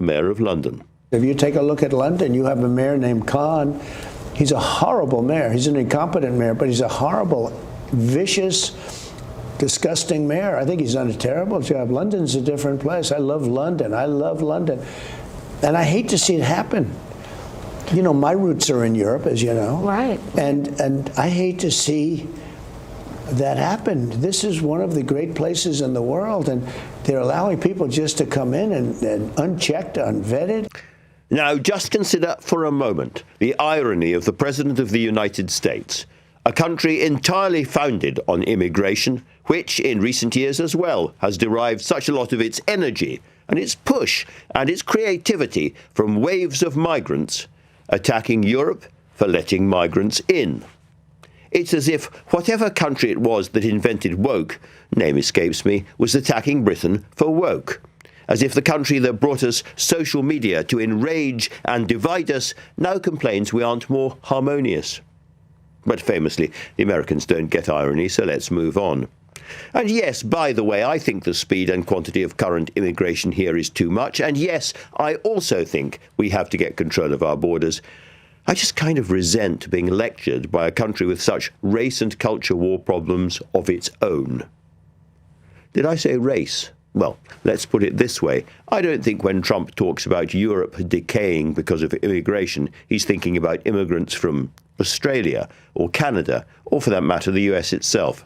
Mayor of London. If you take a look at London, you have a mayor named Khan. He's a horrible mayor. He's an incompetent mayor, but he's a horrible, vicious, disgusting mayor. I think he's done a terrible job. London's a different place. I love London. I love London. And I hate to see it happen. You know, my roots are in Europe, as you know. Right. And I hate to see that happen. This is one of the great places in the world, and they're allowing people just to come in and unchecked, unvetted. Now, just consider for a moment the irony of the President of the United States, a country entirely founded on immigration, which in recent years as well has derived such a lot of its energy and its push and its creativity from waves of migrants attacking Europe for letting migrants in. It's as if whatever country it was that invented woke, name escapes me, was attacking Britain for woke. As if the country that brought us social media to enrage and divide us now complains we aren't more harmonious. But famously, the Americans don't get irony, so let's move on. And yes, by the way, I think the speed and quantity of current immigration here is too much. And yes, I also think we have to get control of our borders. I just kind of resent being lectured by a country with such race and culture war problems of its own. Did I say race? Well, let's put it this way. I don't think when Trump talks about Europe decaying because of immigration, he's thinking about immigrants from Australia or Canada, or for that matter, the US itself.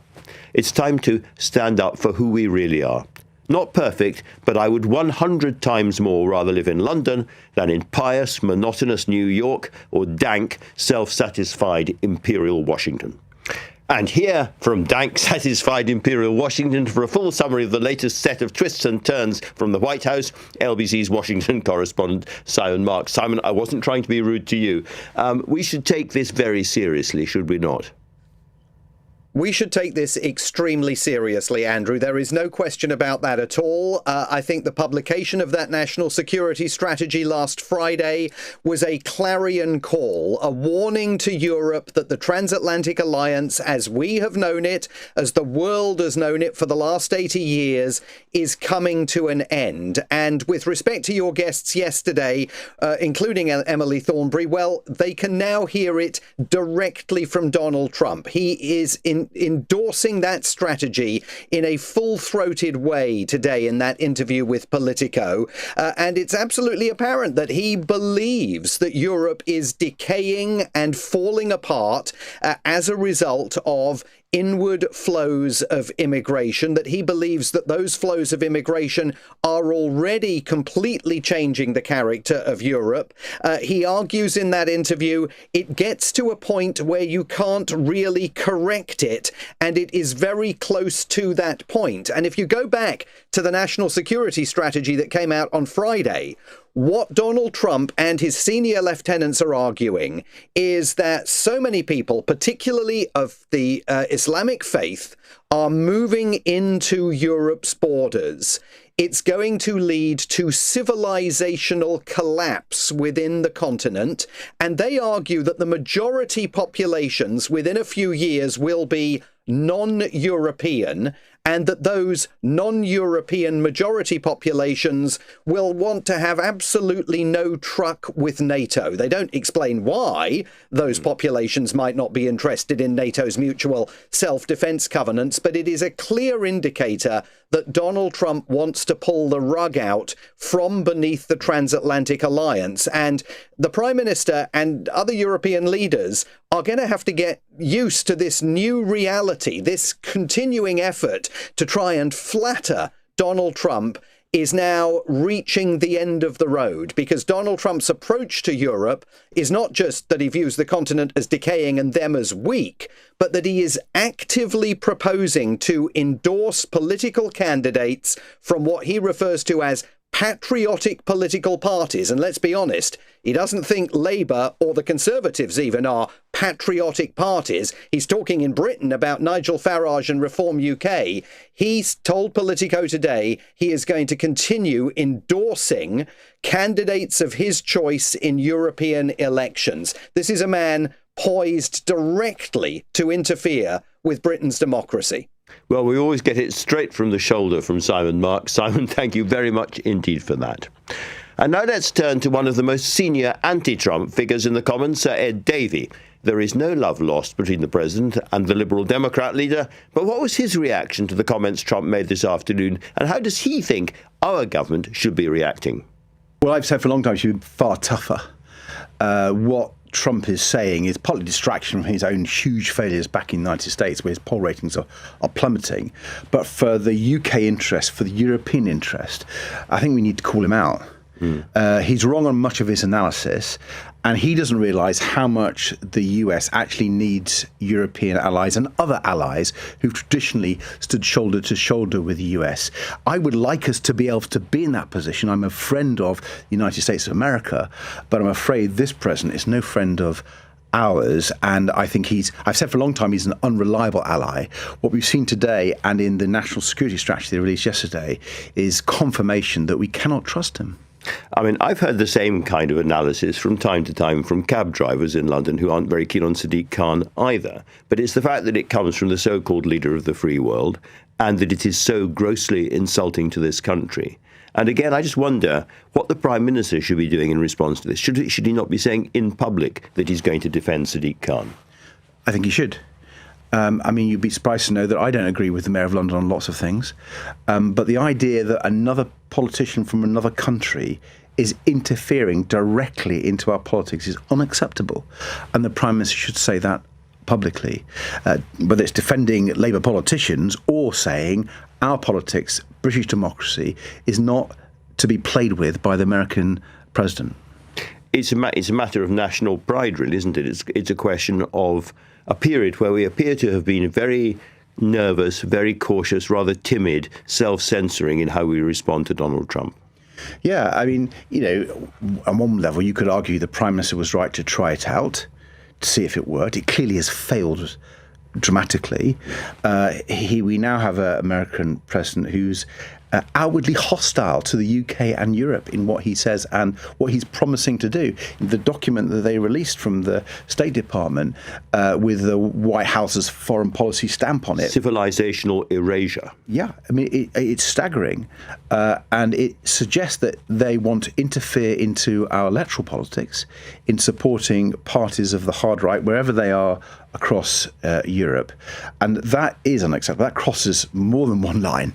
It's time to stand up for who we really are. Not perfect, but I would 100 times more rather live in London than in pious, monotonous New York or dank, self-satisfied Imperial Washington. And here, from dank, satisfied Imperial Washington, for a full summary of the latest set of twists and turns from the White House, LBC's Washington correspondent Simon Mark. Simon, I wasn't trying to be rude to you. We should take this very seriously, should we not? We should take this extremely seriously, Andrew. There is no question about that at all. I think the publication of that national security strategy last Friday was a clarion call, a warning to Europe that the transatlantic alliance, as we have known it, as the world has known it for the last 80 years, is coming to an end. And with respect to your guests yesterday, including Emily Thornberry, well, they can now hear it directly from Donald Trump. He is endorsing that strategy in a full-throated way today in that interview with Politico. And it's absolutely apparent that he believes that Europe is decaying and falling apart as a result of inward flows of immigration, that he believes that those flows of immigration are already completely changing the character of Europe. He argues in that interview it gets to a point where you can't really correct it, and it is very close to that point. And if you go back to the national security strategy that came out on Friday, what Donald Trump and his senior lieutenants are arguing is that so many people, particularly of the Islamic faith, are moving into Europe's borders. It's going to lead to civilizational collapse within the continent, and they argue that the majority populations within a few years will be non-European, and that those non-European majority populations will want to have absolutely no truck with NATO. They don't explain why those populations might not be interested in NATO's mutual self-defense covenants, but it is a clear indicator that Donald Trump wants to pull the rug out from beneath the transatlantic alliance. And the Prime Minister and other European leaders are going to have to get used to this new reality, this continuing effort to try and flatter Donald Trump is now reaching the end of the road, because Donald Trump's approach to Europe is not just that he views the continent as decaying and them as weak, but that he is actively proposing to endorse political candidates from what he refers to as patriotic political parties. And let's be honest, he doesn't think Labour or the Conservatives even are patriotic parties. He's talking in Britain about Nigel Farage and Reform UK. He's told Politico today he is going to continue endorsing candidates of his choice in European elections. This is a man poised directly to interfere with Britain's democracy. Well, we always get it straight from the shoulder from Simon Mark. Simon, thank you very much indeed for that. And now let's turn to one of the most senior anti-Trump figures in the Commons, Sir Ed Davey. There is no love lost between the President and the Liberal Democrat leader, but what was his reaction to the comments Trump made this afternoon, and how does he think our government should be reacting? Well, I've said for a long time it should be far tougher. What Trump is saying is partly distraction from his own huge failures back in the United States, where his poll ratings are plummeting. But for the UK interest, for the European interest, I think we need to call him out. He's wrong on much of his analysis, and he doesn't realise how much the US actually needs European allies and other allies who've traditionally stood shoulder to shoulder with the US. I would like us to be able to be in that position. I'm a friend of the United States of America, but I'm afraid this president is no friend of ours, and I think I've said for a long time he's an unreliable ally. What we've seen today and in the national security strategy they released yesterday is confirmation that we cannot trust him. I mean, I've heard the same kind of analysis from time to time from cab drivers in London who aren't very keen on Sadiq Khan either. But it's the fact that it comes from the so-called leader of the free world and that it is so grossly insulting to this country. And again, I just wonder what the Prime Minister should be doing in response to this. Should he not be saying in public that he's going to defend Sadiq Khan? I think he should. I mean, you'd be surprised to know that I don't agree with the Mayor of London on lots of things. But the idea that another politician from another country is interfering directly into our politics is unacceptable. And the Prime Minister should say that publicly, whether it's defending Labour politicians or saying our politics, British democracy, is not to be played with by the American president. It's a matter of national pride, really, isn't it? It's a question of a period where we appear to have been very nervous, very cautious, rather timid, self-censoring in how we respond to Donald Trump. Yeah, I mean, on one level, you could argue the Prime Minister was right to try it out, to see if it worked. It clearly has failed dramatically. We now have an American president who's outwardly hostile to the UK and Europe in what he says and what he's promising to do. The document that they released from the State Department with the White House's foreign policy stamp on it. Civilizational erasure. Yeah, I mean, it's staggering. And it suggests that they want to interfere into our electoral politics in supporting parties of the hard right, wherever they are across Europe. And that is unacceptable. That crosses more than one line.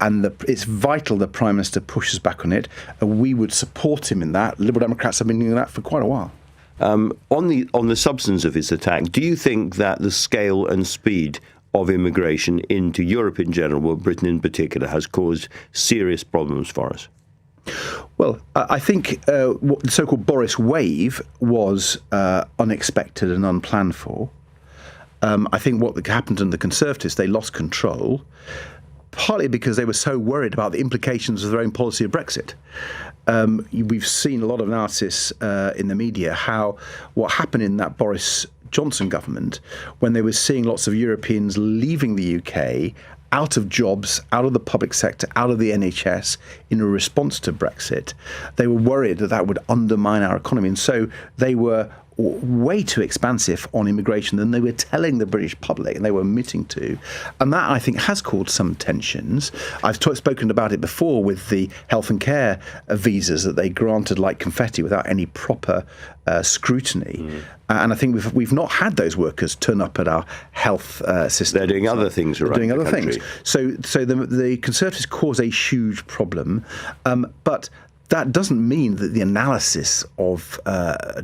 And it's vital the Prime Minister pushes back on it. We would support him in that. Liberal Democrats have been doing that for quite a while. On the substance of his attack, do you think that the scale and speed of immigration into Europe in general, but Britain in particular, has caused serious problems for us? Well, I think what the so-called Boris wave was unexpected and unplanned for. I think what happened to the Conservatives, they lost control, partly because they were so worried about the implications of their own policy of Brexit. We've seen a lot of analysis in the media how what happened in that Boris Johnson government, when they were seeing lots of Europeans leaving the UK, out of jobs, out of the public sector, out of the NHS in a response to Brexit, they were worried that that would undermine our economy. And so they were way too expansive on immigration than they were telling the British public and they were admitting to. And that, I think, has caused some tensions. I've spoken about it before with the health and care visas that they granted like confetti without any proper scrutiny. And I think we've not had those workers turn up at our health system. They're doing other things around They're doing the other country. things. So the Conservatives cause a huge problem. But that doesn't mean that the analysis of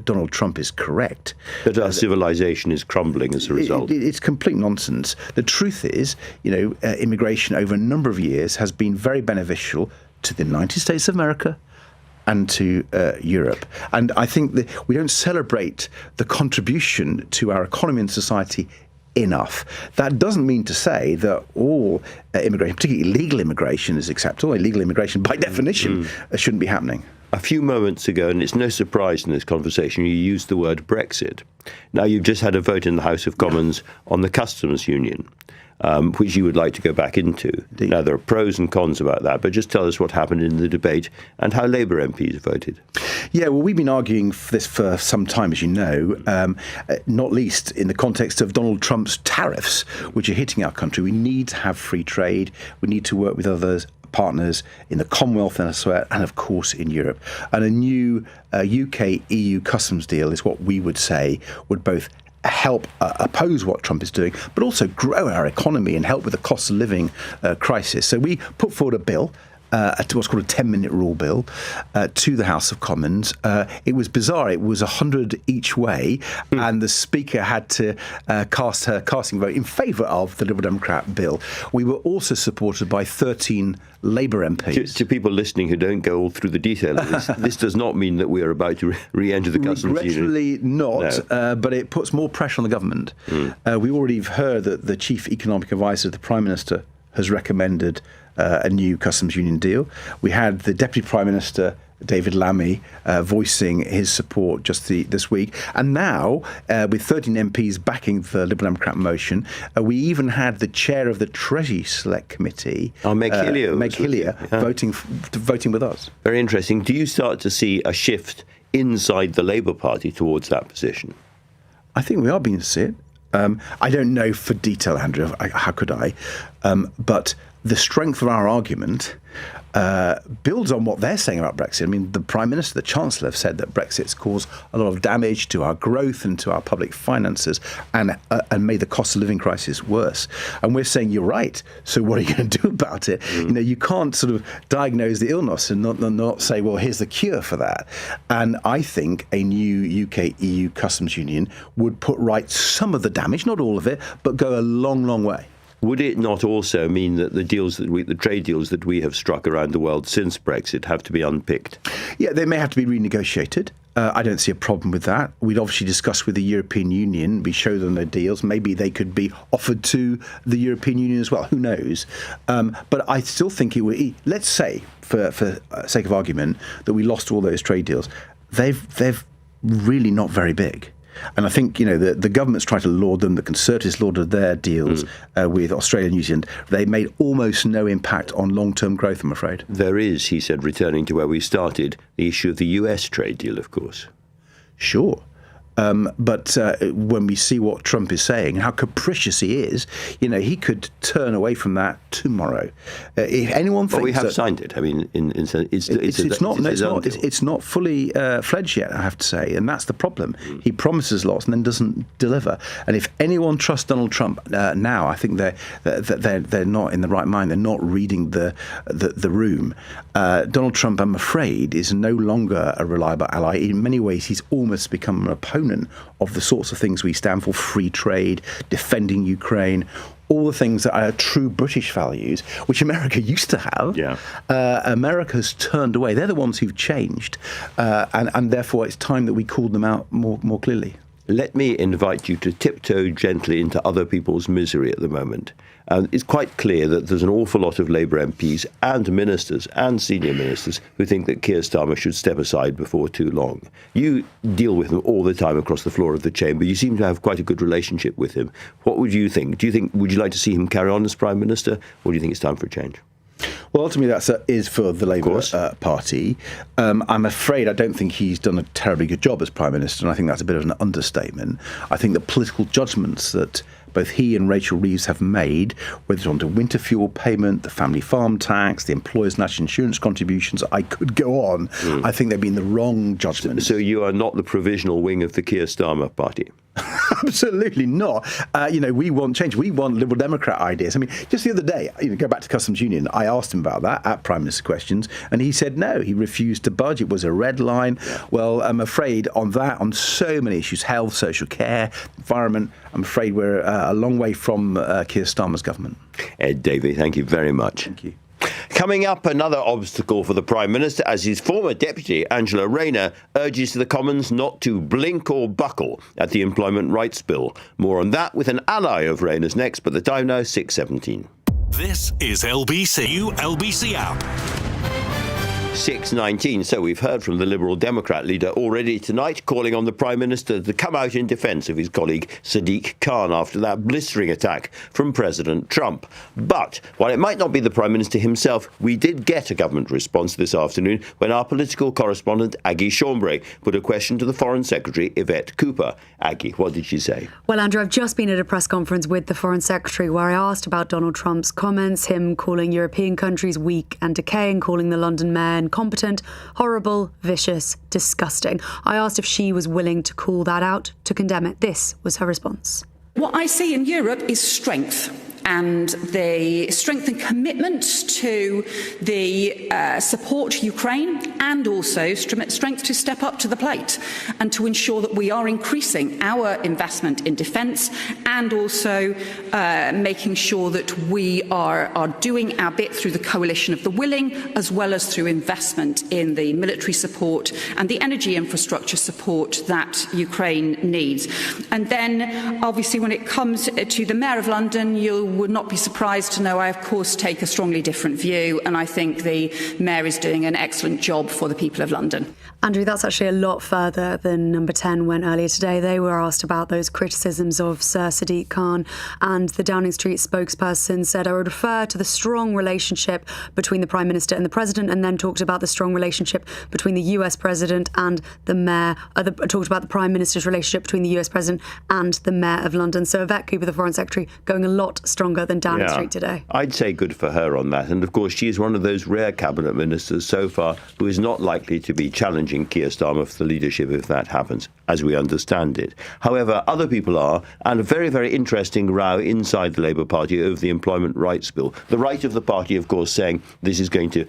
Donald Trump is correct. That our civilization is crumbling as a result. It's complete nonsense. The truth is, immigration over a number of years has been very beneficial to the United States of America and to Europe. And I think that we don't celebrate the contribution to our economy and society enough. That doesn't mean to say that all immigration, particularly illegal immigration, is acceptable. Illegal immigration, by definition, shouldn't be happening. A few moments ago, and it's no surprise in this conversation, you used the word Brexit. Now, you've just had a vote in the House of Commons on the customs union, which you would like to go back into. Indeed. Now, there are pros and cons about that, but just tell us what happened in the debate and how Labour MPs voted. Yeah, well, we've been arguing for this for some time, as you know, not least in the context of Donald Trump's tariffs, which are hitting our country. We need to have free trade. We need to work with other partners in the Commonwealth and elsewhere, and of course in Europe. And a new UK-EU customs deal is what we would say would both help oppose what Trump is doing, but also grow our economy and help with the cost of living crisis. So we put forward a bill, what's called a 10-minute rule bill, to the House of Commons. It was bizarre. It was 100 each way, and the Speaker had to cast her casting vote in favour of the Liberal Democrat bill. We were also supported by 13 Labour MPs. To people listening who don't go all through the detail of this, this does not mean that we are about to re-enter the customs union. Regretfully not, No. but it puts more pressure on the government. We already have heard that the Chief Economic Advisor of the Prime Minister has recommended a new customs union deal. We had the Deputy Prime Minister, David Lammy, voicing his support just this week. And now, with 13 MPs backing the Liberal Democrat motion, we even had the chair of the Treasury Select Committee, Meg Hillier, voting with us. Very interesting. Do you start to see a shift inside the Labour Party towards that position? I think we are beginning to see it. I don't know for detail, Andrew. How could I? But the strength of our argument builds on what they're saying about Brexit. I mean, the Prime Minister, the Chancellor have said that Brexit's caused a lot of damage to our growth and to our public finances and made the cost of living crisis worse. And we're saying, you're right, so what are you going to do about it? You know, you can't sort of diagnose the illness and not say, well, here's the cure for that. And I think a new UK-EU customs union would put right some of the damage, not all of it, but go a long, long way. Would it not also mean that the trade deals that we have struck around the world since Brexit have to be unpicked? Yeah, they may have to be renegotiated. I don't see a problem with that. We'd obviously discuss with the European Union. We show them their deals. Maybe they could be offered to the European Union as well. Who knows? But I still think it would. Let's say, for sake of argument, that we lost all those trade deals. They've really not very big. And I think, the government's tried to laud them. The Conservatives lauded their deals with Australia and New Zealand. They made almost no impact on long-term growth, I'm afraid. There is, he said, returning to where we started, the issue of the US trade deal, of course. Sure. But when we see what Trump is saying, how capricious he is, he could turn away from that tomorrow. If anyone thinks we have signed it. I mean, it's not fully fledged yet, I have to say, and that's the problem. He promises lots and then doesn't deliver. And if anyone trusts Donald Trump now, I think they're not in the right mind. They're not reading the room. Donald Trump, I'm afraid, is no longer a reliable ally. In many ways, he's almost become an opponent of the sorts of things we stand for: free trade, defending Ukraine, all the things that are true British values, which America used to have. Yeah. America's turned away. They're the ones who've changed, and therefore it's time that we called them out more clearly. Let me invite you to tiptoe gently into other people's misery at the moment. It's quite clear that there's an awful lot of Labour MPs and ministers and senior ministers who think that Keir Starmer should step aside before too long. You deal with them all the time across the floor of the chamber. You seem to have quite a good relationship with him. What would you think? Would you like to see him carry on as Prime Minister, or do you think it's time for a change? Well, ultimately, that is for the Labour Party. I'm afraid I don't think he's done a terribly good job as Prime Minister, and I think that's a bit of an understatement. I think the political judgments that both he and Rachel Reeves have made, whether it's on the winter fuel payment, the family farm tax, the employers' national insurance contributions, I could go on. I think they've been the wrong judgments. So you are not the provisional wing of the Keir Starmer party? Absolutely not. We want change. We want Liberal Democrat ideas. I mean, just the other day, go back to Customs Union, I asked him about that at Prime Minister Questions, and he said no. He refused to budge. It was a red line. Yeah. Well, I'm afraid on so many issues, health, social care, environment, I'm afraid we're a long way from Keir Starmer's government. Ed Davey, thank you very much. Thank you. Coming up, another obstacle for the Prime Minister as his former deputy, Angela Rayner, urges the Commons not to blink or buckle at the Employment Rights Bill. More on that with an ally of Rayner's next, but the time now, 6:17. This is LBC app. 6:19. So we've heard from the Liberal Democrat leader already tonight, calling on the Prime Minister to come out in defence of his colleague Sadiq Khan after that blistering attack from President Trump. But while it might not be the Prime Minister himself, we did get a government response this afternoon when our political correspondent Aggie Chambray put a question to the Foreign Secretary Yvette Cooper. Aggie, what did she say? Well, Andrew, I've just been at a press conference with the Foreign Secretary where I asked about Donald Trump's comments, him calling European countries weak and decaying, calling the London mayor incompetent, horrible, vicious, disgusting. I asked if she was willing to call that out, to condemn it. This was her response. What I see in Europe is strength. And the strength and commitment to the support to Ukraine, and also strength to step up to the plate and to ensure that we are increasing our investment in defence, and also making sure that we are doing our bit through the coalition of the willing, as well as through investment in the military support and the energy infrastructure support that Ukraine needs. And then, obviously, when it comes to the Mayor of London, you would not be surprised to know I, of course, take a strongly different view, and I think the Mayor is doing an excellent job for the people of London. Andrew, that's actually a lot further than Number 10 went earlier today. They were asked about those criticisms of Sir Sadiq Khan, and the Downing Street spokesperson said, I would refer to the strong relationship between the Prime Minister and the President, and then talked about the strong relationship between the US President and the Mayor, talked about the Prime Minister's relationship between the US President and the Mayor of London. So Yvette Cooper, the Foreign Secretary, going a lot stronger than Downing Street today. I'd say good for her on that. And of course, she is one of those rare cabinet ministers so far who is not likely to be challenging Keir Starmer for the leadership if that happens, as we understand it. However, other people are, and a very, very interesting row inside the Labour Party over the employment rights bill. The right of the party, of course, saying this is going to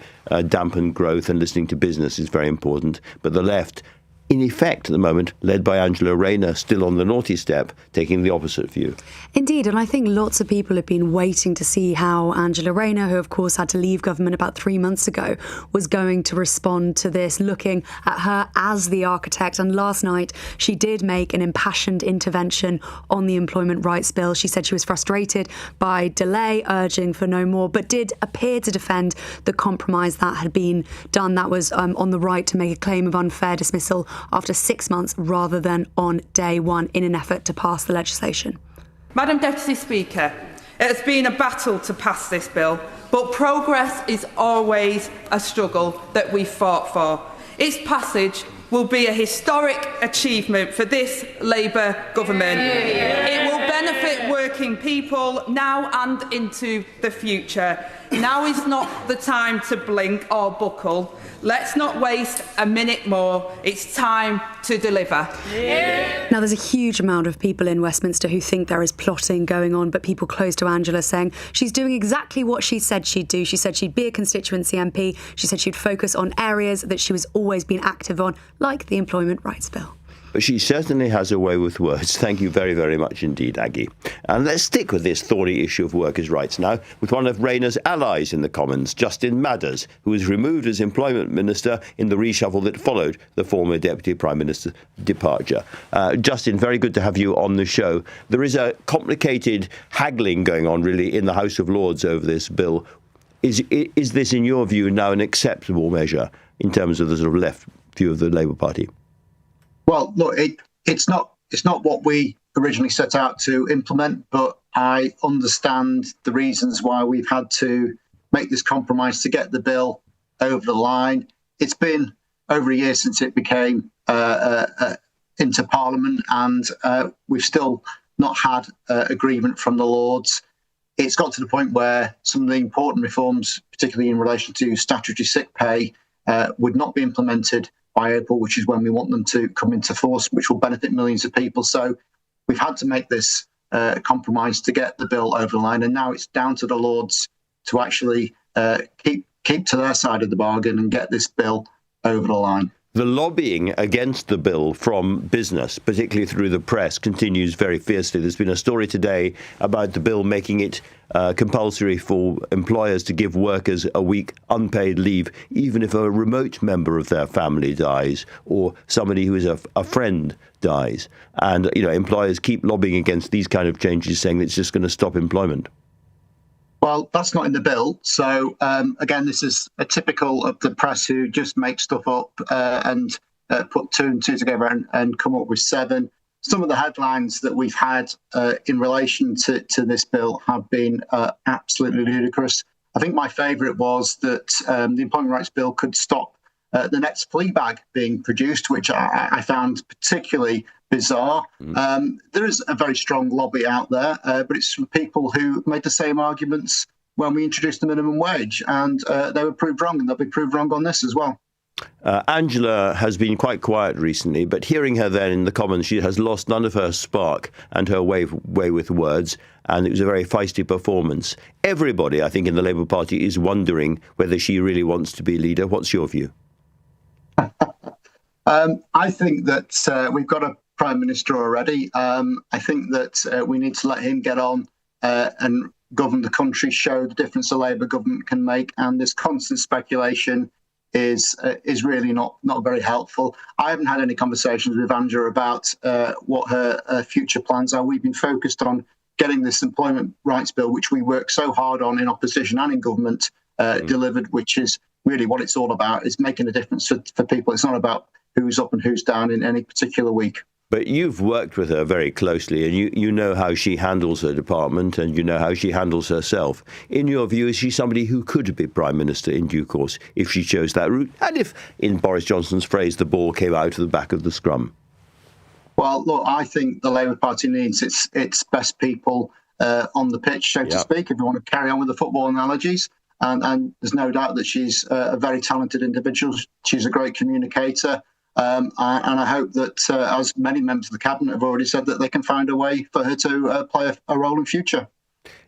dampen growth and listening to business is very important. But the left, in effect at the moment, led by Angela Rayner, still on the naughty step, taking the opposite view. Indeed, and I think lots of people have been waiting to see how Angela Rayner, who of course had to leave government about 3 months ago, was going to respond to this, looking at her as the architect. And last night, she did make an impassioned intervention on the employment rights bill. She said she was frustrated by delay, urging for no more, but did appear to defend the compromise that had been done. That was on the right to make a claim of unfair dismissal after 6 months rather than on day one, in an effort to pass the legislation. Madam Deputy Speaker, it has been a battle to pass this bill, but progress is always a struggle that we fought for. Its passage will be a historic achievement for this Labour government. It will benefit working people now and into the future. Now is not the time to blink or buckle. Let's not waste a minute more. It's time to deliver. Now, there's a huge amount of people in Westminster who think there is plotting going on, but people close to Angela saying she's doing exactly what she said she'd do. She said she'd be a constituency MP. She said she'd focus on areas that she was always been active on, like the employment rights bill. But she certainly has a way with words. Thank you very, very much indeed, Aggie. And let's stick with this thorny issue of workers' rights now, with one of Rayner's allies in the Commons, Justin Madders, who was removed as Employment Minister in the reshuffle that followed the former Deputy Prime Minister's departure. Justin, very good to have you on the show. There is a complicated haggling going on, really, in the House of Lords over this bill. Is this, in your view, now an acceptable measure in terms of the sort of left view of the Labour Party? Well, look, it's not what we originally set out to implement, but I understand the reasons why we've had to make this compromise to get the bill over the line. It's been over a year since it became into Parliament, and we've still not had agreement from the Lords. It's got to the point where some of the important reforms, particularly in relation to statutory sick pay, would not be implemented by April, which is when we want them to come into force, which will benefit millions of people. So we've had to make this compromise to get the bill over the line, and now it's down to the Lords to actually keep to their side of the bargain and get this bill over the line. The lobbying against the bill from business, particularly through the press, continues very fiercely. There's been a story today about the bill making it compulsory for employers to give workers a week unpaid leave, even if a remote member of their family dies or somebody who is a friend dies. And, employers keep lobbying against these kind of changes, saying that it's just going to stop employment. Well, that's not in the bill. So, again, this is a typical of the press who just make stuff up and put two and two together and come up with seven. Some of the headlines that we've had in relation to this bill have been absolutely ludicrous. I think my favourite was that the Employment Rights Bill could stop the next flea bag being produced, which I found particularly bizarre. There is a very strong lobby out there, but it's from people who made the same arguments when we introduced the minimum wage, and they were proved wrong, and they'll be proved wrong on this as well. Angela has been quite quiet recently, but hearing her then in the Commons, she has lost none of her spark and her way with words, and it was a very feisty performance. Everybody, I think, in the Labour Party is wondering whether she really wants to be leader. What's your view? I think that we've got a Prime Minister already. I think that we need to let him get on and govern the country, show the difference a Labour government can make, and this constant speculation is really not very helpful. I haven't had any conversations with Angela about what her future plans are. We've been focused on getting this Employment Rights Bill, which we worked so hard on in opposition and in government, delivered, which is really what it's all about, is making a difference for people. It's not about who's up and who's down in any particular week. But you've worked with her very closely, and you know how she handles her department, and you know how she handles herself. In your view, is she somebody who could be Prime Minister in due course if she chose that route, and if, in Boris Johnson's phrase, the ball came out of the back of the scrum? Well, look, I think the Labour Party needs its best people on the pitch, so to speak, if you want to carry on with the football analogies. And there's no doubt that she's a very talented individual. She's a great communicator. And I hope that, as many members of the Cabinet have already said, that they can find a way for her to play a role in future.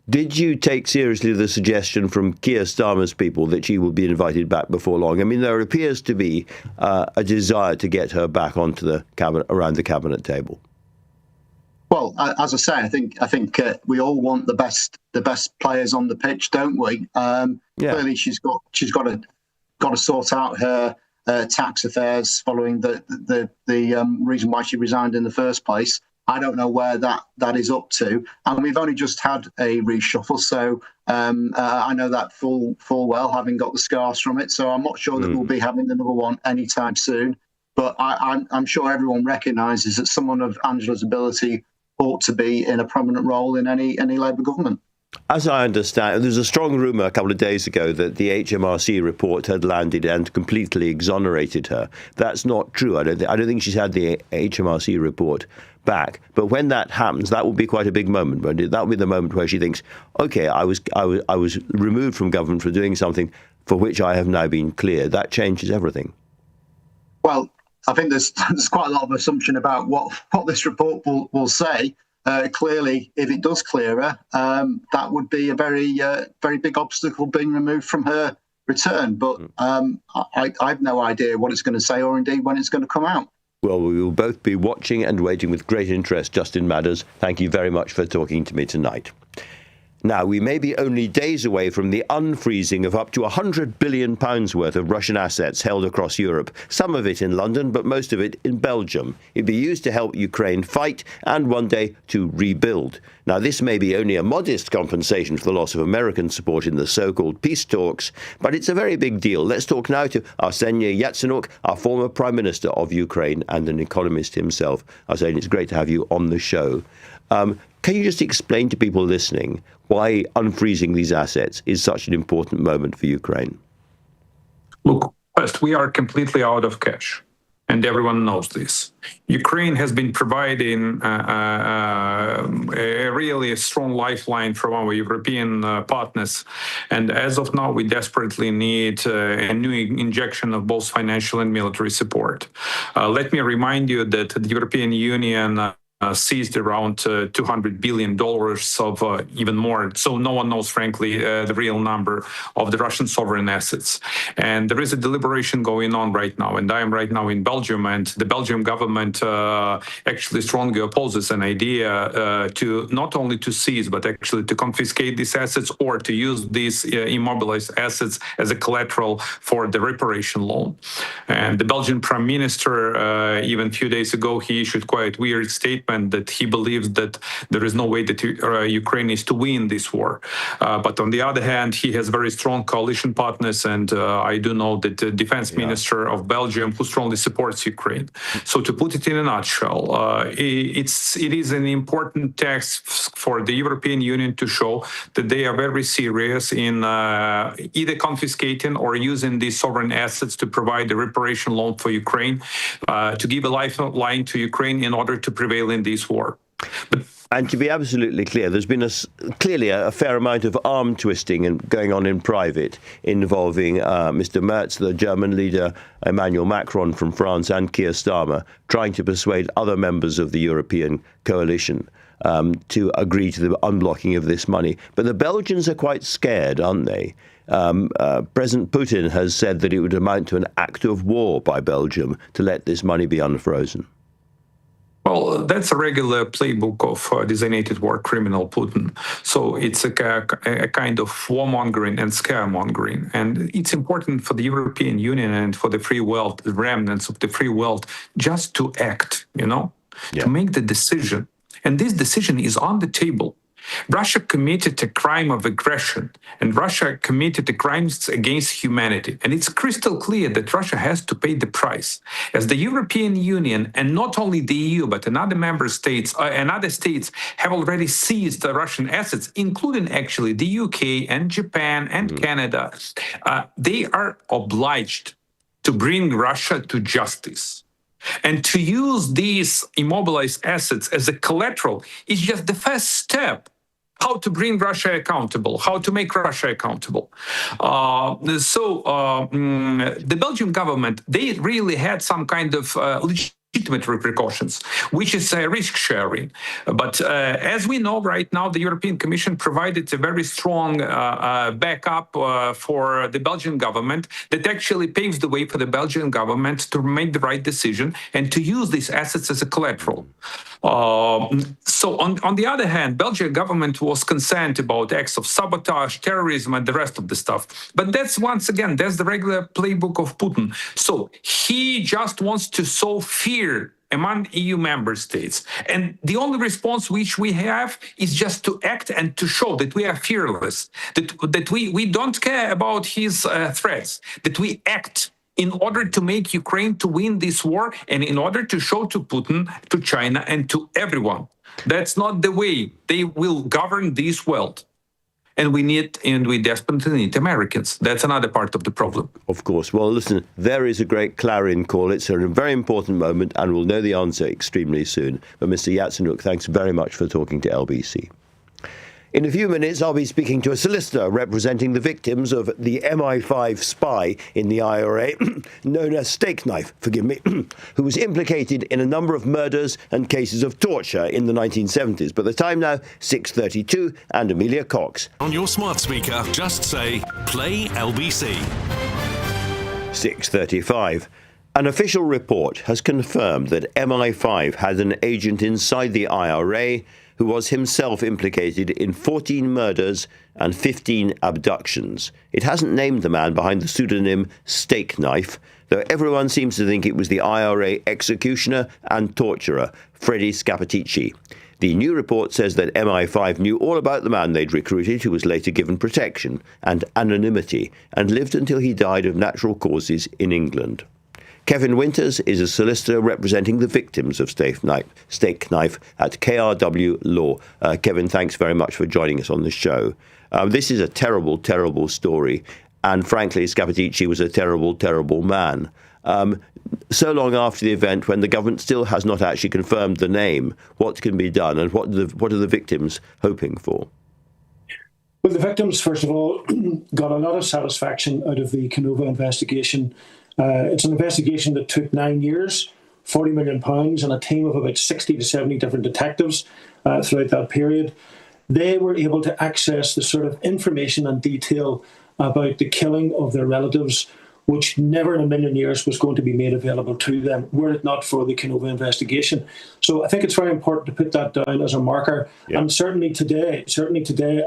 Did you take seriously the suggestion from Keir Starmer's people that she will be invited back before long? I mean, there appears to be a desire to get her back onto the cabinet, around the Cabinet table. Well, as I say, I think we all want the best players on the pitch, don't we? Clearly, she's got to sort out her tax affairs following the reason why she resigned in the first place. I don't know where that is up to, and we've only just had a reshuffle, so I know that full well, having got the scars from it. So I'm not sure that we'll be having another one anytime soon. But I'm sure everyone recognises that someone of Angela's ability ought to be in a prominent role in any Labour government. As I understand, there's a strong rumour a couple of days ago that the HMRC report had landed and completely exonerated her. That's not true. I don't think she's had the HMRC report back. But when that happens, that will be quite a big moment, won't it? That will be the moment where she thinks, OK, I was removed from government for doing something for which I have now been cleared. That changes everything. Well, I think there's quite a lot of assumption about what this report will say. Clearly, if it does clear her, that would be a very big obstacle being removed from her return. But I've no idea what it's going to say or indeed when it's going to come out. Well, we will both be watching and waiting with great interest, Justin Madders. Thank you very much for talking to me tonight. Now, we may be only days away from the unfreezing of up to £100 billion worth of Russian assets held across Europe, some of it in London, but most of it in Belgium. It'd be used to help Ukraine fight and one day to rebuild. Now, this may be only a modest compensation for the loss of American support in the so-called peace talks, but it's a very big deal. Let's talk now to Arseniy Yatsenyuk, our former Prime Minister of Ukraine and an economist himself. Arseniy, it's great to have you on the show. Can you just explain to people listening why unfreezing these assets is such an important moment for Ukraine? Look, first, we are completely out of cash, and everyone knows this. Ukraine has been providing a really strong lifeline from our European partners, and as of now, we desperately need a new injection of both financial and military support. Let me remind you that the European Union seized around $200 billion of even more. So no one knows, frankly, the real number of the Russian sovereign assets. And there is a deliberation going on right now. And I am right now in Belgium, and the Belgian government actually strongly opposes an idea to not only to seize, but actually to confiscate these assets or to use these immobilized assets as a collateral for the reparation loan. And the Belgian Prime Minister, even a few days ago, he issued quite weird statement statement that he believes that there is no way that Ukraine is to win this war. But on the other hand, he has very strong coalition partners, and I do know that the defense minister of Belgium who strongly supports Ukraine. So to put it in a nutshell, it is an important text for the European Union to show that they are very serious in either confiscating or using these sovereign assets to provide a reparation loan for Ukraine, to give a lifeline to Ukraine in order to prevail in this war. And to be absolutely clear, there's been clearly a fair amount of arm twisting and going on in private involving Mr. Merz, the German leader, Emmanuel Macron from France, and Keir Starmer, trying to persuade other members of the European coalition to agree to the unblocking of this money. But the Belgians are quite scared, aren't they? President Putin has said that it would amount to an act of war by Belgium to let this money be unfrozen. Well, that's a regular playbook of designated war criminal Putin. So it's a kind of warmongering and scaremongering. And it's important for the European Union and for the free world, the remnants of the free world, just to act, to make the decision. And this decision is on the table. Russia committed a crime of aggression, and Russia committed the crimes against humanity. And it's crystal clear that Russia has to pay the price. As the European Union, and not only the EU, but another member states and other states have already seized the Russian assets, including actually the UK and Japan and Canada, they are obliged to bring Russia to justice. And to use these immobilized assets as a collateral is just the first step. How to bring Russia accountable, how to make Russia accountable. The Belgian government, they really had some kind of legitimate repercussions, which is risk sharing. But as we know right now, the European Commission provided a very strong backup for the Belgian government that actually paves the way for the Belgian government to make the right decision and to use these assets as a collateral. So on the other hand, Belgian government was concerned about acts of sabotage, terrorism, and the rest of the stuff. But that's, once again, that's the regular playbook of Putin. So he just wants to sow fear among EU member states. And the only response which we have is just to act and to show that we are fearless, that we don't care about his threats, that we act in order to make Ukraine to win this war and in order to show to Putin, to China, and to everyone. That's not the way they will govern this world. And we desperately need Americans. That's another part of the problem. Of course. Well, listen, there is a great clarion call. It's a very important moment, and we'll know the answer extremely soon. But Mr. Yatsenyuk, thanks very much for talking to LBC. In a few minutes, I'll be speaking to a solicitor representing the victims of the MI5 spy in the IRA, known as Stakeknife, who was implicated in a number of murders and cases of torture in the 1970s. But the time now, 6:32, and Amelia Cox. On your smart speaker, just say, play LBC. 6:35. An official report has confirmed that MI5 had an agent inside the IRA who was himself implicated in 14 murders and 15 abductions. It hasn't named the man behind the pseudonym Stakeknife, though everyone seems to think it was the IRA executioner and torturer, Freddie Scappaticci. The new report says that MI5 knew all about the man they'd recruited, who was later given protection and anonymity, and lived until he died of natural causes in England. Kevin Winters is a solicitor representing the victims of Stakeknife at KRW Law. Kevin, thanks very much for joining us on the show. This is a terrible, terrible story. And frankly, Scappaticci was a terrible, terrible man. So long after the event, when the government still has not actually confirmed the name, what can be done and what are the victims hoping for? Well, the victims, first of all, got a lot of satisfaction out of the Canova investigation. It's an investigation that took 9 years, £40 million, and a team of about 60 to 70 different detectives throughout that period. They were able to access the sort of information and detail about the killing of their relatives, which never in a million years was going to be made available to them, were it not for the Canova investigation. So I think it's very important to put that down as a marker. Yeah. And certainly today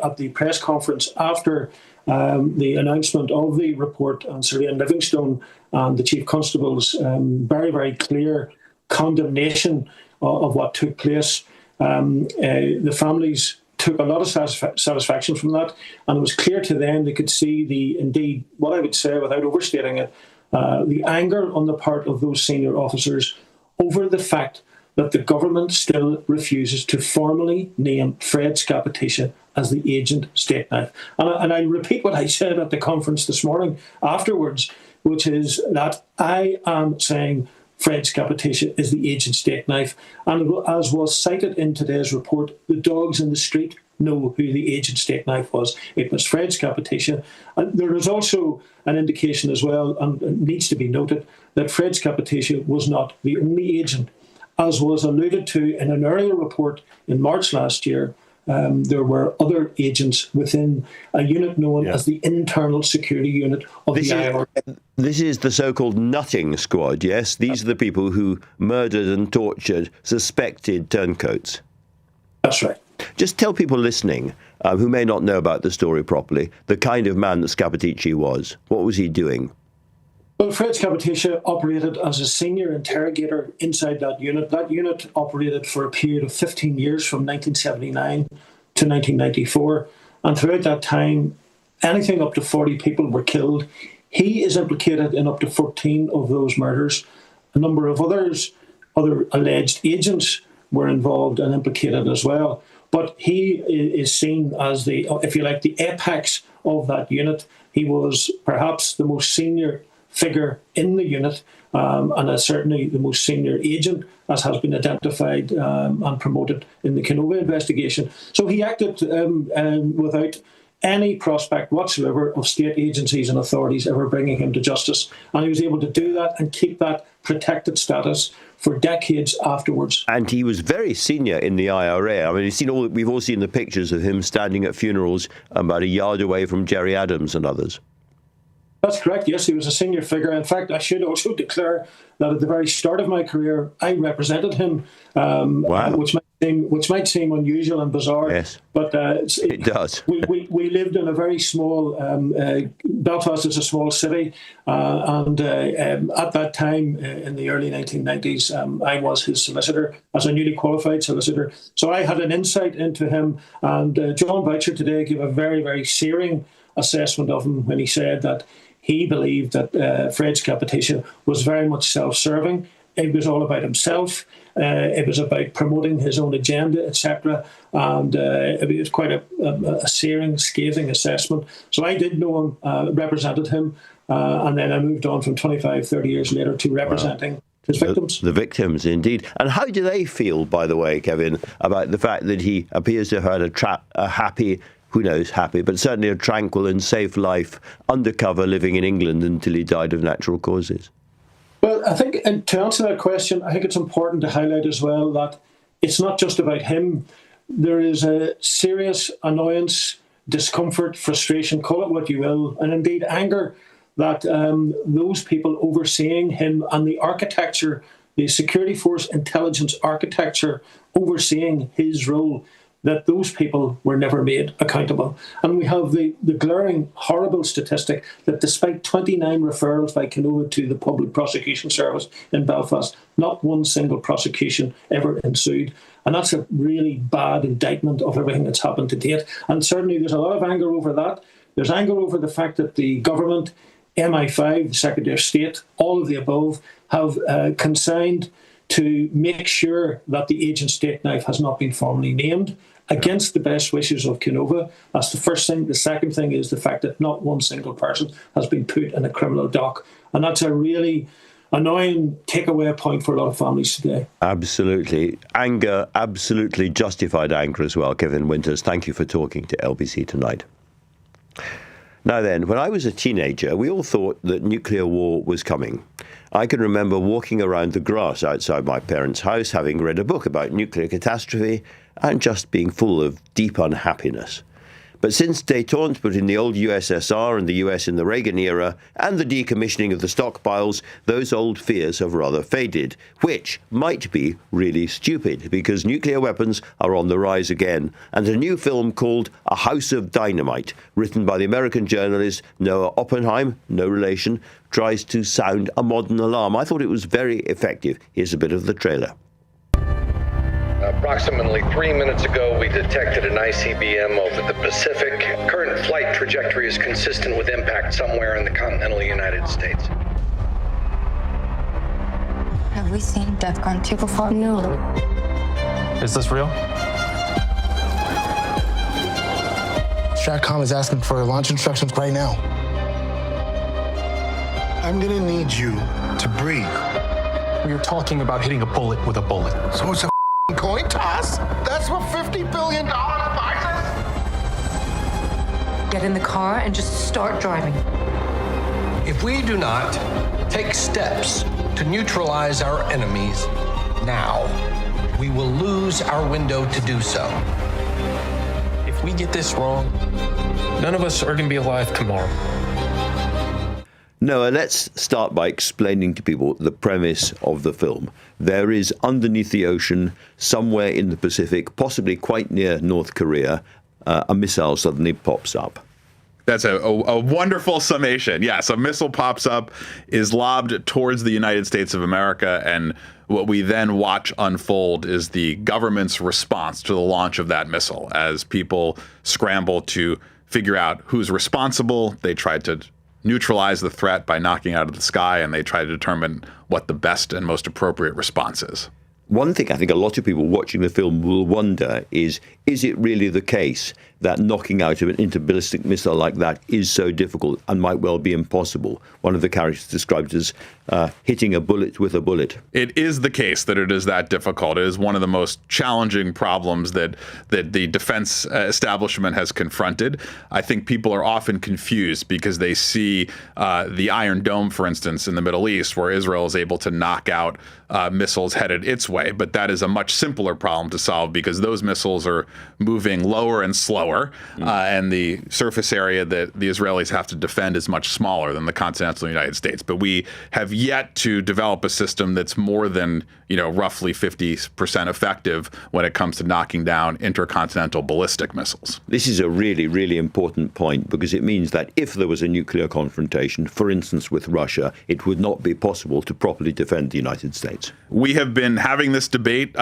at the press conference after the announcement of the report, and Sir Ian Livingstone and the Chief Constable's very, very clear condemnation of what took place. The families took a lot of satisfaction from that, and it was clear to them they could see indeed, what I would say without overstating it, the anger on the part of those senior officers over the fact that the government still refuses to formally name Fred Scappatisha as the agent Stakeknife. And I repeat what I said at the conference this morning afterwards, which is that I am saying Fred Scappatisha is the agent Stakeknife. And as was cited in today's report, the dogs in the street know who the agent Stakeknife was. It was Fred Scappatisha. And there is also an indication as well, and it needs to be noted, that Fred Scappatisha was not the only agent. As was alluded to in an earlier report in March last year, there were other agents within a unit known as the Internal Security Unit of the IRA. This is the so-called nutting squad, yes? These are the people who murdered and tortured suspected turncoats. That's right. Just tell people listening who may not know about the story properly, the kind of man that Scappatisha was. What was he doing? Well, Fred Scappatisha operated as a senior interrogator inside that unit. That unit operated for a period of 15 years from 1979 to 1994. And throughout that time, anything up to 40 people were killed. He is implicated in up to 14 of those murders. A number of other alleged agents were involved and implicated as well. But he is seen as the, if you like, the apex of that unit. He was perhaps the most senior figure in the unit, and certainly the most senior agent, as has been identified and promoted in the Canova investigation. So he acted without any prospect whatsoever of state agencies and authorities ever bringing him to justice. And he was able to do that and keep that protected status for decades afterwards. And he was very senior in the IRA. I mean, we've all seen the pictures of him standing at funerals about a yard away from Gerry Adams and others. That's correct. Yes, he was a senior figure. In fact, I should also declare that at the very start of my career, I represented him, wow. which might seem unusual and bizarre. Yes, but it does. We lived in a very small. Belfast is a small city, and at that time, in the early 1990s, I was his solicitor as a newly qualified solicitor. So I had an insight into him, and John Boucher today gave a very, very searing assessment of him when he said that he believed that Fred Scappatisha was very much self-serving. It was all about himself. It was about promoting his own agenda, etc. And it was quite a searing, scathing assessment. So I did know him, represented him, and then I moved on from 25, 30 years later to representing his victims. The victims, indeed. And how do they feel, by the way, Kevin, about the fact that he appears to have had a happy, who knows, happy, but certainly a tranquil and safe life undercover living in England until he died of natural causes? Well, I think, and to answer that question, I think it's important to highlight as well that it's not just about him. There is a serious annoyance, discomfort, frustration, call it what you will, and indeed anger that those people overseeing him and the architecture, the security force intelligence architecture overseeing his role, that those people were never made accountable. And we have the glaring, horrible statistic that despite 29 referrals by Canova to the Public Prosecution Service in Belfast, not one single prosecution ever ensued. And that's a really bad indictment of everything that's happened to date. And certainly there's a lot of anger over that. There's anger over the fact that the government, MI5, the Secretary of State, all of the above, have consigned to make sure that the agent Stakeknife has not been formally named, against the best wishes of Canova. That's the first thing. The second thing is the fact that not one single person has been put in a criminal dock. And that's a really annoying takeaway point for a lot of families today. Absolutely. Anger, absolutely justified anger as well. Kevin Winters, thank you for talking to LBC tonight. Now then, when I was a teenager, we all thought that nuclear war was coming. I can remember walking around the grass outside my parents' house, having read a book about nuclear catastrophe, and just being full of deep unhappiness. But since détente between the old USSR and the US in the Reagan era, and the decommissioning of the stockpiles, those old fears have rather faded, which might be really stupid, because nuclear weapons are on the rise again. And a new film called A House of Dynamite, written by the American journalist Noah Oppenheim, no relation, tries to sound a modern alarm. I thought it was very effective. Here's a bit of the trailer. Approximately 3 minutes ago, we detected an ICBM over the Pacific. Current flight trajectory is consistent with impact somewhere in the continental United States. Have we seen DEFCON 2 before? No. Is this real? Stratcom is asking for launch instructions right now. I'm gonna need you to breathe. We are talking about hitting a bullet with a bullet. So it's a coin toss? That's what $50 billion buys us? Get in the car and just start driving. If we do not take steps to neutralize our enemies now, we will lose our window to do so. If we get this wrong, none of us are going to be alive tomorrow. Noah, let's start by explaining to people the premise of the film. There is underneath the ocean, somewhere in the Pacific, possibly quite near North Korea, a missile suddenly pops up. That's a wonderful summation. Yes, a missile pops up, is lobbed towards the United States of America, and what we then watch unfold is the government's response to the launch of that missile. As people scramble to figure out who's responsible, they try to neutralize the threat by knocking out of the sky, and they try to determine what the best and most appropriate response is. One thing I think a lot of people watching the film will wonder is it really the case that knocking out of an interballistic missile like that is so difficult and might well be impossible? One of the characters described as hitting a bullet with a bullet. It is the case that it is that difficult. It is one of the most challenging problems that the defense establishment has confronted. I think people are often confused because they see the Iron Dome, for instance, in the Middle East, where Israel is able to knock out missiles headed its way. But that is a much simpler problem to solve because those missiles are moving lower and slower, and the surface area that the Israelis have to defend is much smaller than the continental United States. But we have yet to develop a system that's more than, roughly 50% effective when it comes to knocking down intercontinental ballistic missiles. This is a really, really important point because it means that if there was a nuclear confrontation, for instance with Russia, it would not be possible to properly defend the United States. We have been having this debate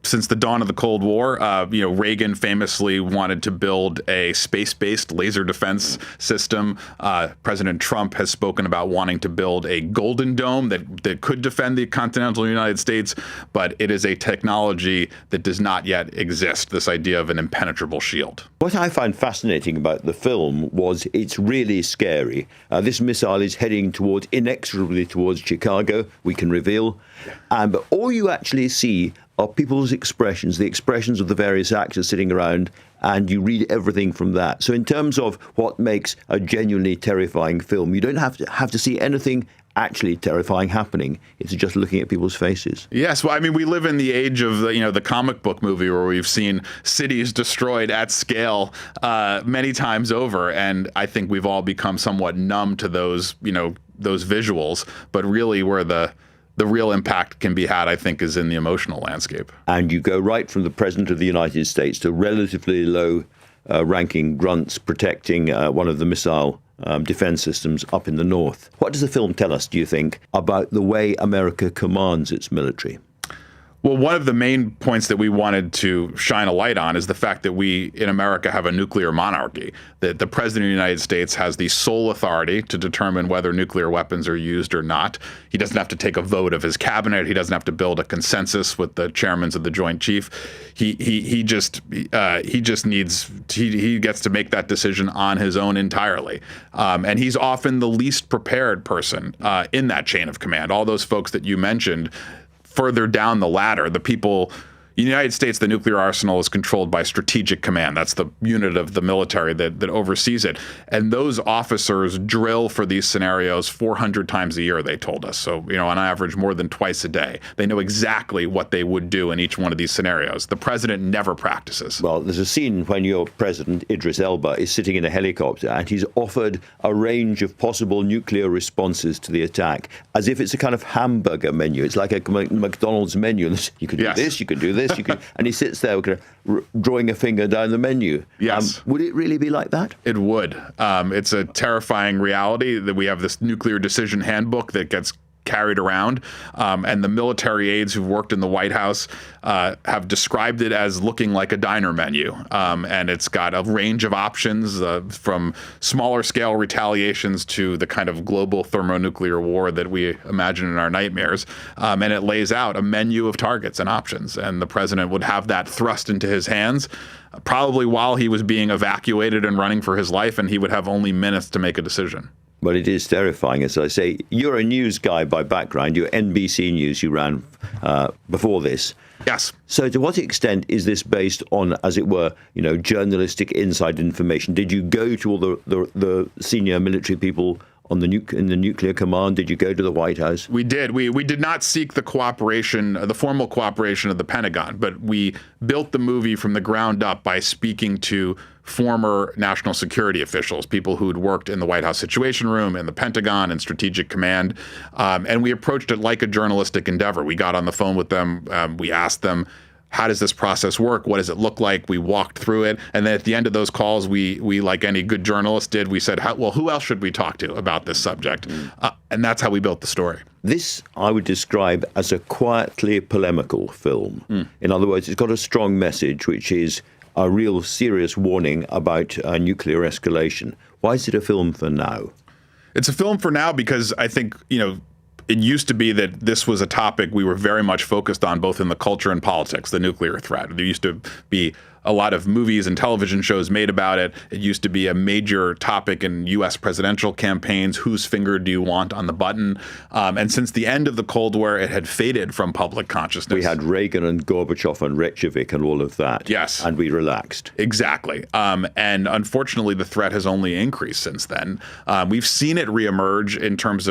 since the dawn of the Cold War. Reagan famously wanted to build a space-based laser defense system. President Trump has spoken about wanting to build a Golden Dome that could defend the continental United States, but it is a technology that does not yet exist, this idea of an impenetrable shield. What I find fascinating about the film was it's really scary. This missile is heading inexorably towards Chicago, we can reveal. But all you actually see are people's expressions, the expressions of the various actors sitting around, and you read everything from that. So in terms of what makes a genuinely terrifying film, you don't have to see anything actually terrifying happening. It's just looking at people's faces. Yes, well, I mean, we live in the age of the comic book movie where we've seen cities destroyed at scale many times over, and I think we've all become somewhat numb to those visuals. But really, where the real impact can be had, I think, is in the emotional landscape. And you go right from the President of the United States to relatively low-ranking grunts protecting one of the missile defense systems up in the north. What does the film tell us, do you think, about the way America commands its military? Well, one of the main points that we wanted to shine a light on is the fact that we in America have a nuclear monarchy, that the President of the United States has the sole authority to determine whether nuclear weapons are used or not. He doesn't have to take a vote of his cabinet. He doesn't have to build a consensus with the chairmen of the Joint Chief. He gets to make that decision on his own entirely. And he's often the least prepared person in that chain of command. All those folks that you mentioned, further down the ladder, the people in the United States, the nuclear arsenal is controlled by Strategic Command. That's the unit of the military that oversees it. And those officers drill for these scenarios 400 times a year, they told us. So, on average, more than twice a day. They know exactly what they would do in each one of these scenarios. The president never practices. Well, there's a scene when your president, Idris Elba, is sitting in a helicopter and he's offered a range of possible nuclear responses to the attack, as if it's a kind of hamburger menu. It's like a McDonald's menu. You could do this, you could do this. And he sits there drawing a finger down the menu. Yes. Would it really be like that? It would. It's a terrifying reality that we have this nuclear decision handbook that gets carried around. And the military aides who've worked in the White House have described it as looking like a diner menu. And it's got a range of options from smaller scale retaliations to the kind of global thermonuclear war that we imagine in our nightmares. And it lays out a menu of targets and options. And the president would have that thrust into his hands, probably while he was being evacuated and running for his life, and he would have only minutes to make a decision. Well, it is terrifying, as I say. You're a news guy by background. You're NBC News. You ran before this. Yes. So to what extent is this based on, as it were, journalistic inside information? Did you go to all the senior military people in the nuclear command? Did you go to the White House? We did. We did not seek the cooperation, the formal cooperation of the Pentagon, but we built the movie from the ground up by speaking to former national security officials, people who'd worked in the White House Situation Room, in the Pentagon, and Strategic Command. And we approached it like a journalistic endeavor. We got on the phone with them. We asked them, how does this process work? What does it look like? We walked through it. And then at the end of those calls, we like any good journalist did, we said, well, who else should we talk to about this subject? And that's how we built the story. This I would describe as a quietly polemical film. In other words, it's got a strong message, which is a real serious warning about nuclear escalation. Why is it a film for now? It's a film for now because I think, it used to be that this was a topic we were very much focused on, both in the culture and politics, the nuclear threat. There used to be a lot of movies and television shows made about it. It used to be a major topic in U.S. presidential campaigns. Whose finger do you want on the button? And since the end of the Cold War, it had faded from public consciousness. We had Reagan and Gorbachev and Reykjavik and all of that. Yes. And we relaxed. Exactly. And unfortunately, the threat has only increased since then. We've seen it reemerge in terms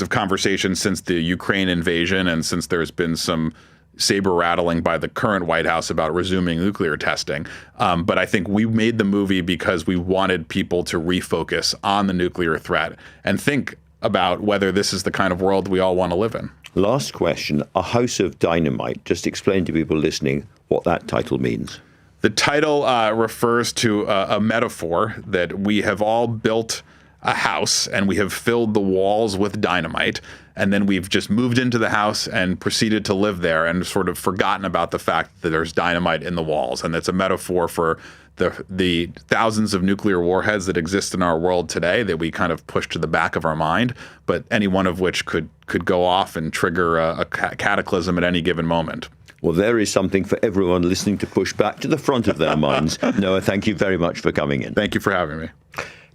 of conversation since the Ukraine invasion and since there's been some saber rattling by the current White House about resuming nuclear testing. But I think we made the movie because we wanted people to refocus on the nuclear threat and think about whether this is the kind of world we all want to live in. Last question, A House of Dynamite. Just explain to people listening what that title means. The title refers to a metaphor that we have all built a house and we have filled the walls with dynamite, and then we've just moved into the house and proceeded to live there and sort of forgotten about the fact that there's dynamite in the walls. And it's a metaphor for the thousands of nuclear warheads that exist in our world today that we kind of push to the back of our mind, but any one of which could go off and trigger a cataclysm at any given moment. Well, there is something for everyone listening to push back to the front of their minds. Noah, thank you very much for coming in. Thank you for having me.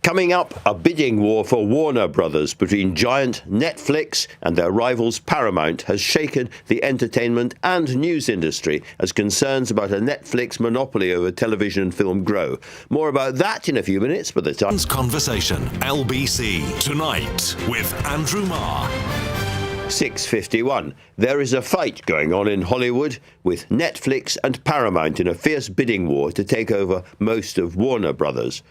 Coming up, a bidding war for Warner Brothers between giant Netflix and their rivals Paramount has shaken the entertainment and news industry as concerns about a Netflix monopoly over television and film grow. More about that in a few minutes, but the time... Conversation, LBC, tonight with Andrew Marr. 6:51. There is a fight going on in Hollywood with Netflix and Paramount in a fierce bidding war to take over most of Warner Brothers.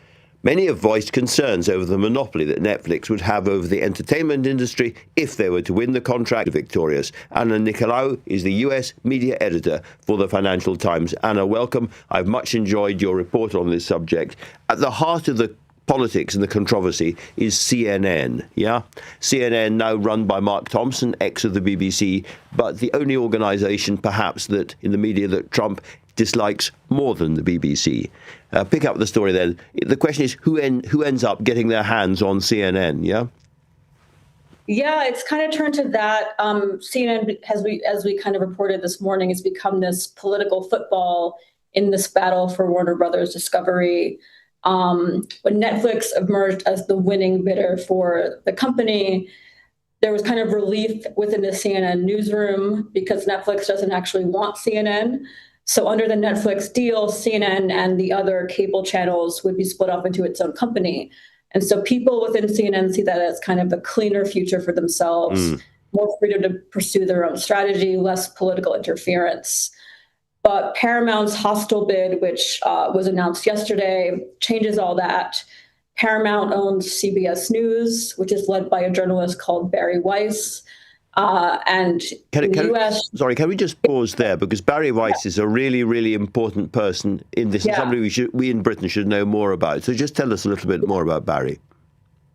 Many have voiced concerns over the monopoly that Netflix would have over the entertainment industry if they were to win the contract. Victorious. Anna Nicolaou is the US media editor for the Financial Times. Anna, welcome. I've much enjoyed your report on this subject. At the heart of the politics and the controversy is CNN, yeah? CNN now run by Mark Thompson, ex of the BBC, but the only organisation perhaps that in the media that Trump dislikes more than the BBC. Pick up the story then. The question is who ends up getting their hands on CNN, yeah? Yeah, it's kind of turned to that. CNN, as we kind of reported this morning, has become this political football in this battle for Warner Brothers Discovery. When Netflix emerged as the winning bidder for the company, there was kind of relief within the CNN newsroom because Netflix doesn't actually want CNN. So under the Netflix deal, CNN and the other cable channels would be split off into its own company. And so people within CNN see that as kind of a cleaner future for themselves, more freedom to pursue their own strategy, less political interference. But Paramount's hostile bid, which was announced yesterday, changes all that. Paramount owns CBS News, which is led by a journalist called Barry Weiss. And in the US... Sorry, can we just pause there? Because Barry Weiss is a really, really important person in this, and somebody we in Britain should know more about. So just tell us a little bit more about Barry.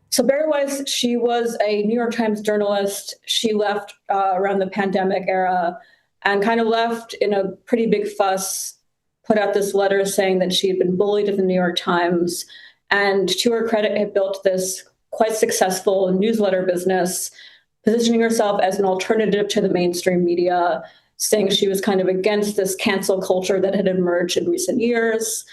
So Bari Weiss, she was a New York Times journalist. She left around the pandemic era and kind of left in a pretty big fuss, put out this letter saying that she had been bullied at the New York Times, and to her credit, had built this quite successful newsletter business, positioning herself as an alternative to the mainstream media, saying she was kind of against this cancel culture that had emerged in recent years.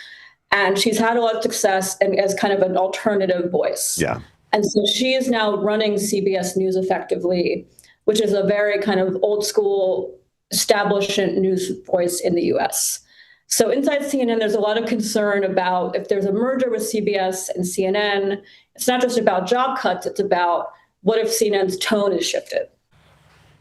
And she's had a lot of success and as kind of an alternative voice. Yeah. And so she is now running CBS News effectively, which is a very kind of old school establishment news voice in the US. So inside CNN, there's a lot of concern about if there's a merger with CBS and CNN, it's not just about job cuts, it's about what if CNN's tone is shifted.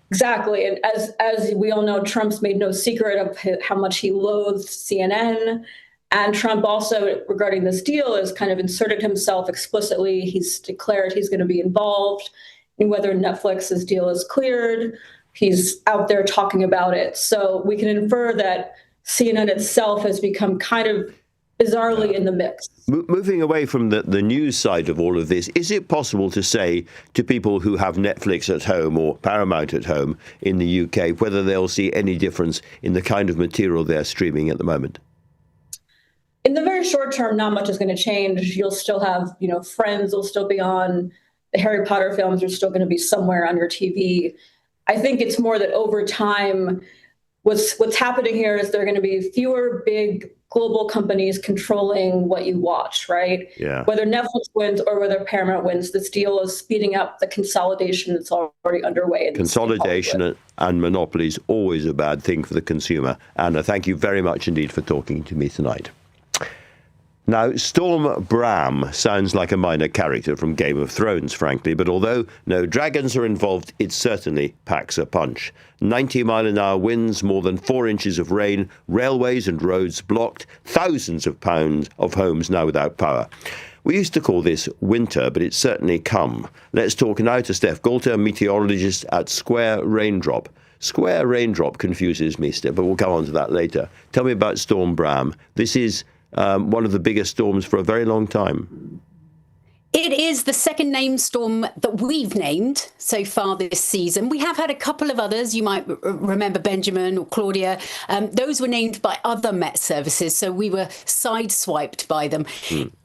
Exactly. And as we all know, Trump's made no secret of how much he loathes CNN. And Trump also, regarding this deal, has kind of inserted himself explicitly. He's declared he's going to be involved in whether Netflix's deal is cleared. He's out there talking about it. So we can infer that CNN itself has become kind of bizarrely in the mix. Moving away from the news side of all of this, is it possible to say to people who have Netflix at home or Paramount at home in the UK whether they'll see any difference in the kind of material they're streaming at the moment? In the very short term, not much is going to change. You'll still have, Friends will still be on. The Harry Potter films are still going to be somewhere on your TV. I think it's more that over time, what's happening here is there are going to be fewer big global companies controlling what you watch, right? Yeah. Whether Netflix wins or whether Paramount wins, this deal is speeding up the consolidation that's already underway. Consolidation and monopoly is always a bad thing for the consumer. Anna, thank you very much indeed for talking to me tonight. Now, Storm Bram sounds like a minor character from Game of Thrones, frankly, but although no dragons are involved, it certainly packs a punch. 90-mile-an-hour winds, more than 4 inches of rain, railways and roads blocked, thousands of pounds of homes now without power. We used to call this winter, but it's certainly come. Let's talk now to Steph Goulter, meteorologist at Square Raindrop. Square Raindrop confuses me, Steph, but we'll come on to that later. Tell me about Storm Bram. This is one of the biggest storms for a very long time. It is the second named storm that we've named so far this season. We have had a couple of others. You might remember Benjamin or Claudia. Those were named by other Met services, so we were sideswiped by them.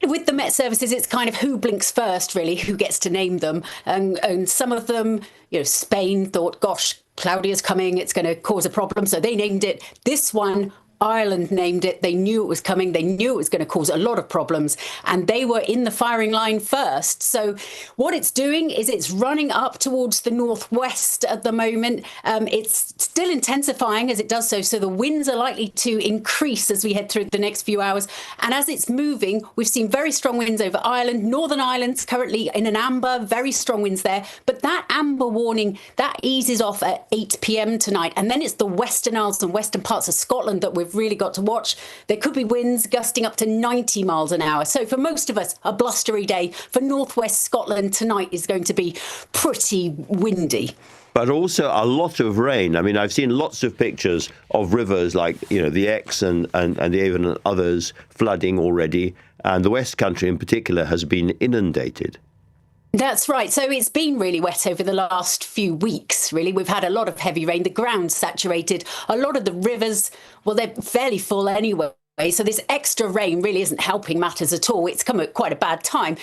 With the Met services, it's kind of who blinks first, really, who gets to name them. And some of them, Spain thought, gosh, Claudia's coming, it's going to cause a problem, so they named it. This one, Ireland named it. They knew it was coming. They knew it was going to cause a lot of problems, and they were in the firing line first. So what it's doing is it's running up towards the northwest at the moment. It's still intensifying as it does so. So the winds are likely to increase as we head through the next few hours. And as it's moving, we've seen very strong winds over Ireland. Northern Ireland's currently in an amber, very strong winds there. But that amber warning, that eases off at 8 p.m. tonight. And then it's the Western Isles and western parts of Scotland that we've really got to watch. There could be winds gusting up to 90 miles an hour. So for most of us, a blustery day. For northwest Scotland, tonight is going to be pretty windy. But also a lot of rain. I mean, I've seen lots of pictures of rivers like, the Exe and even others flooding already. And the West Country in particular has been inundated. That's right. So it's been really wet over the last few weeks, really. We've had a lot of heavy rain. The ground's saturated. A lot of the rivers, well, they're fairly full anyway. So this extra rain really isn't helping matters at all. It's come at quite a bad time.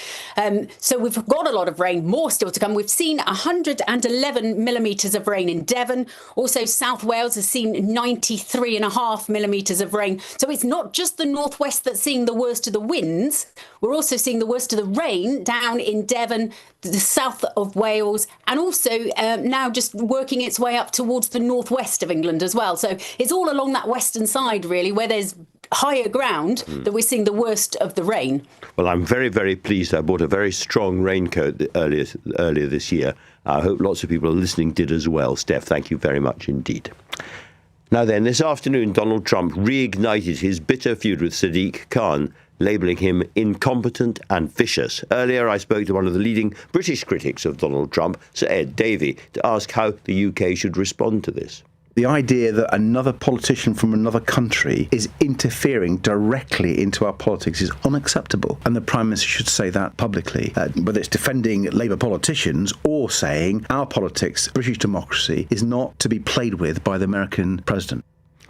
So we've got a lot of rain, more still to come. We've seen 111 millimetres of rain in Devon. Also, South Wales has seen 93.5 millimetres of rain. So it's not just the northwest that's seeing the worst of the winds. We're also seeing the worst of the rain down in Devon, the south of Wales, and also now just working its way up towards the northwest of England as well. So it's all along that western side, really, where there's higher ground that we're seeing the worst of the rain. Well, I'm very, very pleased. I bought a very strong raincoat earlier this year. I hope lots of people listening did as well. Steph, thank you very much indeed. Now then, this afternoon, Donald Trump reignited his bitter feud with Sadiq Khan, labelling him incompetent and vicious. Earlier, I spoke to one of the leading British critics of Donald Trump, Sir Ed Davey, to ask how the UK should respond to this. The idea that another politician from another country is interfering directly into our politics is unacceptable. And the Prime Minister should say that publicly, whether it's defending Labour politicians or saying our politics, British democracy, is not to be played with by the American president.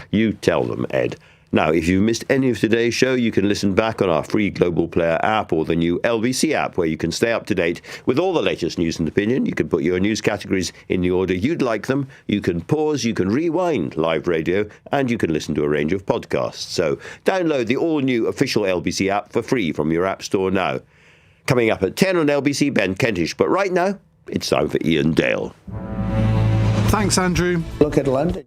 You tell them, Ed. Now, if you've missed any of today's show, you can listen back on our free Global Player app or the new LBC app, where you can stay up to date with all the latest news and opinion. You can put your news categories in the order you'd like them. You can pause, you can rewind live radio, and you can listen to a range of podcasts. So download the all-new official LBC app for free from your app store now. Coming up at 10 on LBC, Ben Kentish. But right now, it's time for Ian Dale. Thanks, Andrew. Look at London.